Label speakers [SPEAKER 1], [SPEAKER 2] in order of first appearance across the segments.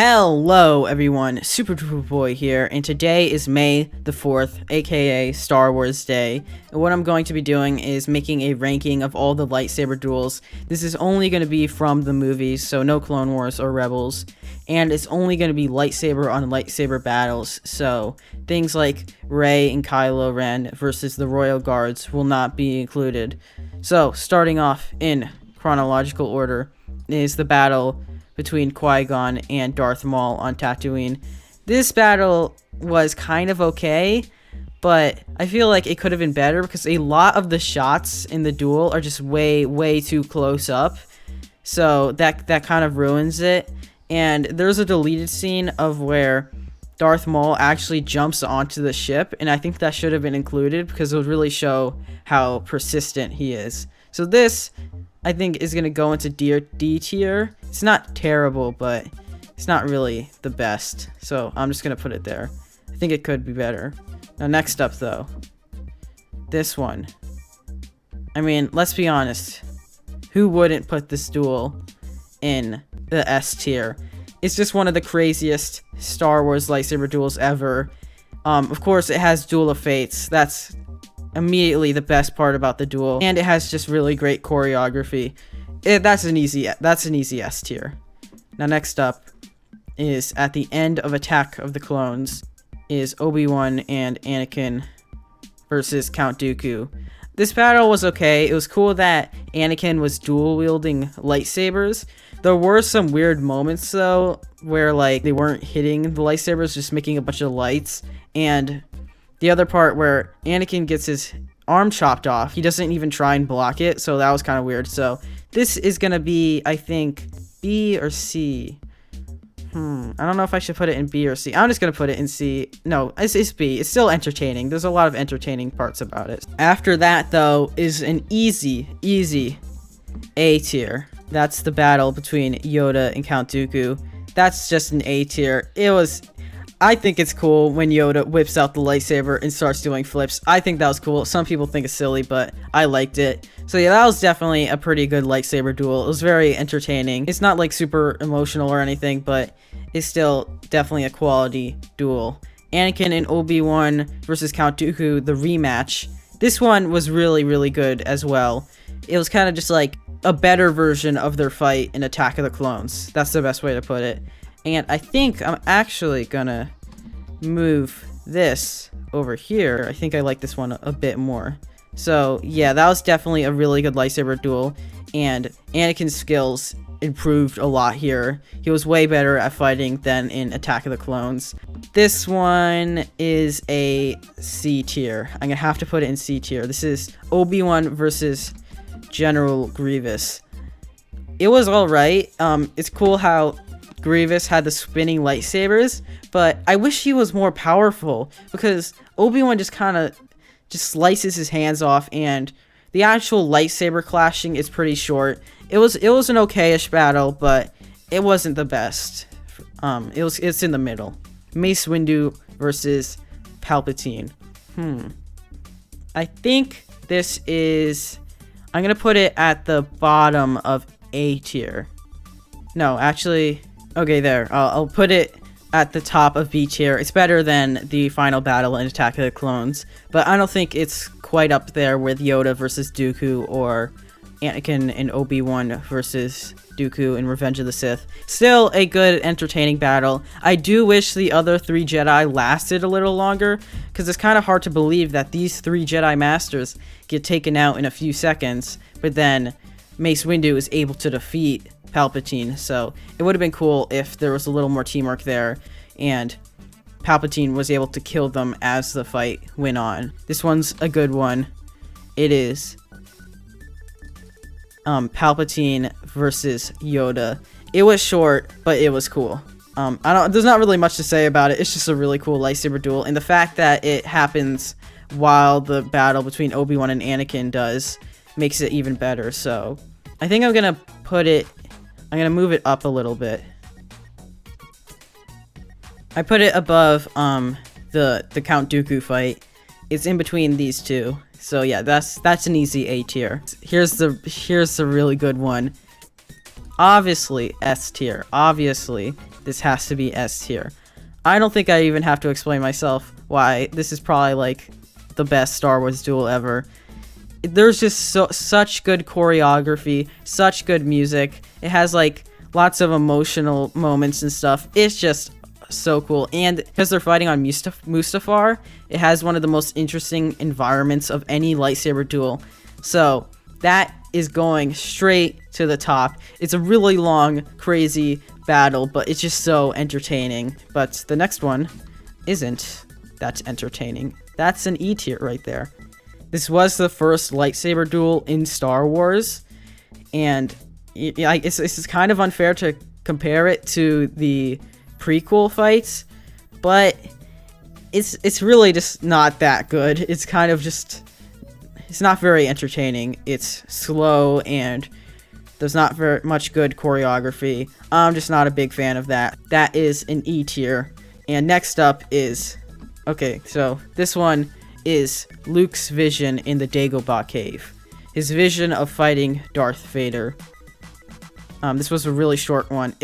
[SPEAKER 1] Hello everyone, Super Duper Boy here, and today is May the 4th, aka Star Wars Day, and what I'm going to be doing is making a ranking of all the lightsaber duels. This is only going to be from the movies, so no Clone Wars or Rebels, and it's only going to be lightsaber on lightsaber battles, so things like Rey and Kylo Ren versus the Royal Guards will not be included. So, starting off in chronological order is the battle between Qui-Gon and Darth Maul on Tatooine. This battle was kind of okay, but I feel like it could have been better because a lot of the shots in the duel are just way too close up. So that kind of ruins it. And there's a deleted scene of where Darth Maul actually jumps onto the ship, and I think that should have been included because it would really show how persistent he is. So this, I think, is going to go into D tier. It's not terrible, but it's not really the best. So I'm just going to put it there. I think it could be better. Now, next up, though. This one. I mean, let's be honest. Who wouldn't put this duel in the S tier? It's just one of the craziest Star Wars lightsaber duels ever. Of course, it has Duel of Fates. That's immediately the best part about the duel, and it has just really great choreography. That's an easy S tier. Now next up is at the end of Attack of the Clones is Obi-Wan and Anakin versus Count Dooku. This battle was okay. It was cool that Anakin was dual wielding lightsabers. There were some weird moments though where like they weren't hitting the lightsabers, just making a bunch of lights, and the other part where Anakin gets his arm chopped off, he doesn't even try and block it, so that was kind of weird. So this is gonna be, I think, B or C. I don't know if I should put it in B or C. I'm just gonna put it in C. No, it's B. It's still entertaining. There's a lot of entertaining parts about it. After that, though, is an easy A tier. That's the battle between Yoda and Count Dooku. That's just an A tier. I think it's cool when Yoda whips out the lightsaber and starts doing flips. I think that was cool. Some people think it's silly, but I liked it. So yeah, that was definitely a pretty good lightsaber duel. It was very entertaining. It's not like super emotional or anything, but it's still definitely a quality duel. Anakin and Obi-Wan versus Count Dooku, the rematch. This one was really good as well. It was kind of just like a better version of their fight in Attack of the Clones. That's the best way to put it. And I think I'm actually gonna move this over here. I think I like this one a bit more. So yeah, that was definitely a really good lightsaber duel, and Anakin's skills improved a lot here. He was way better at fighting than in Attack of the Clones. This one is a C tier. I'm gonna have to put it in C tier. This is Obi-Wan versus General Grievous. It was alright. It's cool how Grievous had the spinning lightsabers, but I wish he was more powerful because Obi-Wan just kind of slices his hands off, and the actual lightsaber clashing is pretty short. It was an okay-ish battle, but it wasn't the best. It's in the middle. Mace Windu versus Palpatine. I think this is, I'm gonna put it at the bottom of A tier. No, actually, okay, there. I'll put it at the top of B tier. It's better than the final battle in Attack of the Clones, but I don't think it's quite up there with Yoda versus Dooku or Anakin and Obi-Wan versus Dooku in Revenge of the Sith. Still a good, entertaining battle. I do wish the other 3 Jedi lasted a little longer, because it's kind of hard to believe that these 3 Jedi Masters get taken out in a few seconds, but then Mace Windu is able to defeat Palpatine. So it would have been cool if there was a little more teamwork there and Palpatine was able to kill them as the fight went on. This one's a good one. It is Palpatine versus Yoda. It was short, but it was cool. There's not really much to say about it. It's just a really cool lightsaber duel, and the fact that it happens while the battle between Obi-Wan and Anakin does makes it even better. So I think I'm gonna move it up a little bit. I put it above the Count Dooku fight. It's in between these two. So yeah, that's an easy A tier. Here's the really good one. Obviously S tier. Obviously this has to be S tier. I don't think I even have to explain myself why this is probably like the best Star Wars duel ever. There's just such good choreography, such good music. It has like lots of emotional moments and stuff. It's just so cool. And because they're fighting on Mustafar, it has one of the most interesting environments of any lightsaber duel. So that is going straight to the top. It's a really long, crazy battle, but it's just so entertaining. But the next one isn't that entertaining. That's an E tier right there. This was the first lightsaber duel in Star Wars, and it's kind of unfair to compare it to the prequel fights, but it's really just not that good. It's kind of just, it's not very entertaining. It's slow and there's not very much good choreography. I'm just not a big fan of that. That is an E tier. And next up is, okay, so this one is Luke's vision in the Dagobah cave. His vision of fighting Darth Vader. This was a really short one.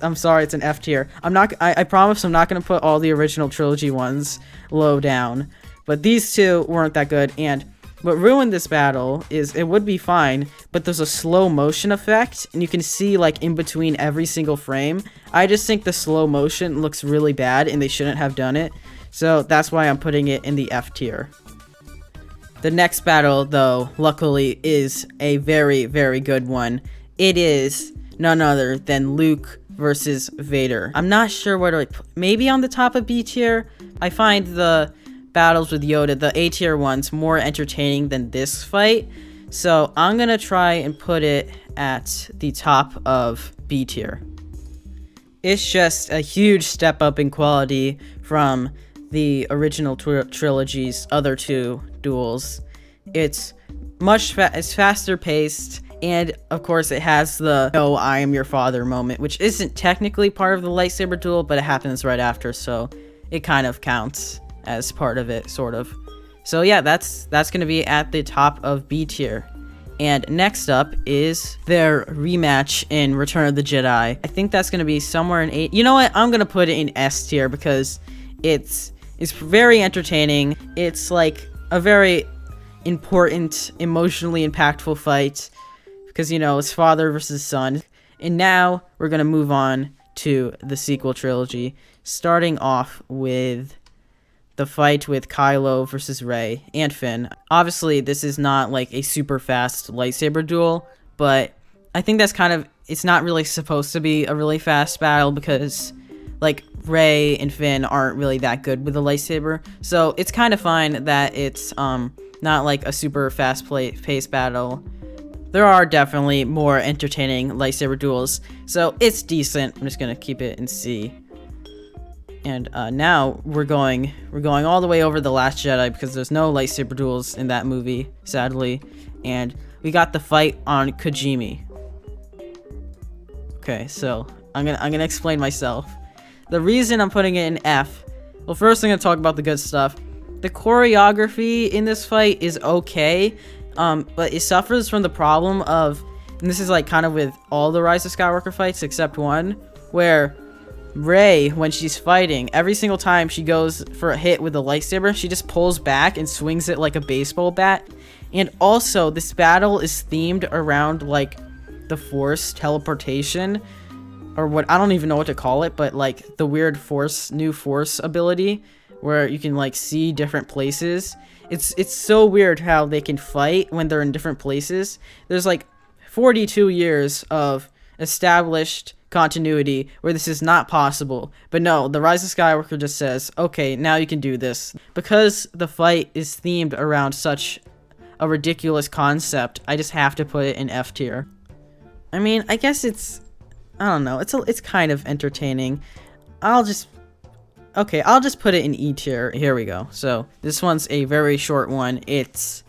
[SPEAKER 1] I'm sorry, it's an F tier. I promise I'm not gonna put all the original trilogy ones low down, but these two weren't that good. And what ruined this battle is, it would be fine, but there's a slow motion effect, and you can see like in between every single frame. I just think the slow motion looks really bad, and they shouldn't have done it. So that's why I'm putting it in the F tier. The next battle, though, luckily, is a very, very good one. It is none other than Luke versus Vader. I'm not sure where to maybe on the top of B tier. I find the battles with Yoda, the A tier ones, more entertaining than this fight. So I'm gonna try and put it at the top of B tier. It's just a huge step up in quality from the original trilogy's other two duels. It's it's faster paced. And, of course, it has the "No, I am your father" moment, which isn't technically part of the lightsaber duel, but it happens right after, so it kind of counts as part of it, sort of. So, yeah, that's going to be at the top of B tier. And next up is their rematch in Return of the Jedi. I think that's going to be somewhere in 8. You know what? I'm going to put it in S tier because it's very entertaining. It's, like, a very important, emotionally impactful fight. Because, you know, it's father versus son. And now we're going to move on to the sequel trilogy, starting off with the fight with Kylo versus Rey and Finn. Obviously, this is not like a super fast lightsaber duel, but I think that's kind of, it's not really supposed to be a really fast battle because, like, Rey and Finn aren't really that good with a lightsaber. So it's kind of fine that it's not like a super fast-paced battle. There are definitely more entertaining lightsaber duels, so it's decent. I'm just gonna keep it in C. And now we're going all the way over The Last Jedi because there's no lightsaber duels in that movie, sadly. And we got the fight on Kijimi. Okay, so I'm gonna explain myself. The reason I'm putting it in F. Well, first I'm gonna talk about the good stuff. The choreography in this fight is okay. But it suffers from the problem of, and this is like kind of with all the Rise of Skywalker fights except one, where Rey, when she's fighting, every single time she goes for a hit with a lightsaber, she just pulls back and swings it like a baseball bat. And also, this battle is themed around like the Force teleportation, or what, I don't even know what to call it, but like the weird new Force ability where you can like see different places. It's so weird how they can fight when they're in different places. There's like 42 years of established continuity where this is not possible. But no, the Rise of Skywalker just says, okay, now you can do this. Because the fight is themed around such a ridiculous concept, I just have to put it in F tier. I mean, I guess it's, I don't know, it's kind of entertaining. I'll just put it in E tier. Here we go. So this one's a very short one. It's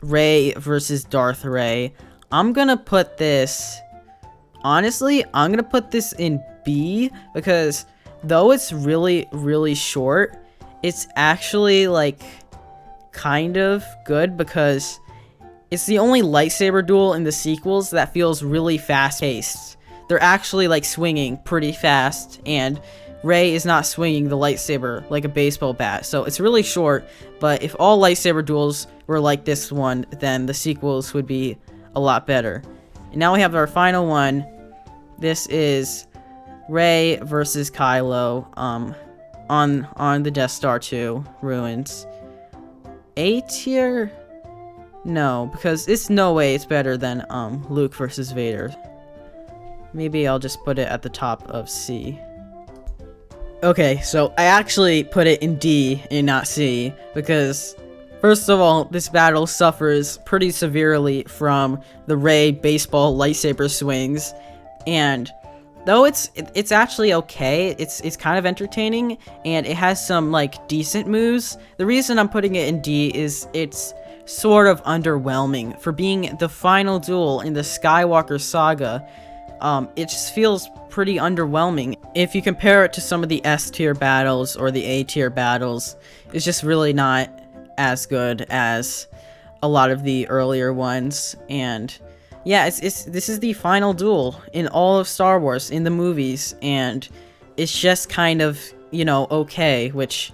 [SPEAKER 1] Rey versus Darth Ray. I'm gonna put this, honestly, I'm gonna put this in B because though it's really, really short, it's actually like kind of good because it's the only lightsaber duel in the sequels that feels really fast-paced. they're actually like swinging pretty fast, and Rey is not swinging the lightsaber like a baseball bat. So it's really short, but if all lightsaber duels were like this one, then the sequels would be a lot better. And now we have our final one. This is Rey versus Kylo on the Death Star 2 ruins. A tier? No, because it's no way it's better than Luke versus Vader. Maybe I'll just put it at the top of C. Okay, so I actually put it in D and not C because, first of all, this battle suffers pretty severely from the Rey baseball lightsaber swings, and though it's actually okay, it's kind of entertaining, and it has some like decent moves. The reason I'm putting it in D is it's sort of underwhelming for being the final duel in the Skywalker saga. It just feels pretty underwhelming. If you compare it to some of the S tier battles or the A tier battles, it's just really not as good as a lot of the earlier ones. And yeah, this is the final duel in all of Star Wars in the movies, and it's just kind of, you know, okay, which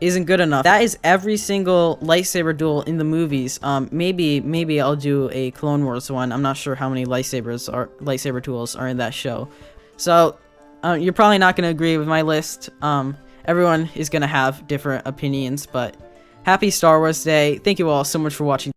[SPEAKER 1] isn't good enough. That is every single lightsaber duel in the movies. Maybe I'll do a Clone Wars one. I'm not sure how many lightsaber duels are in that show. So you're probably not gonna agree with my list. Everyone is gonna have different opinions, but happy Star Wars Day. Thank you all so much for watching.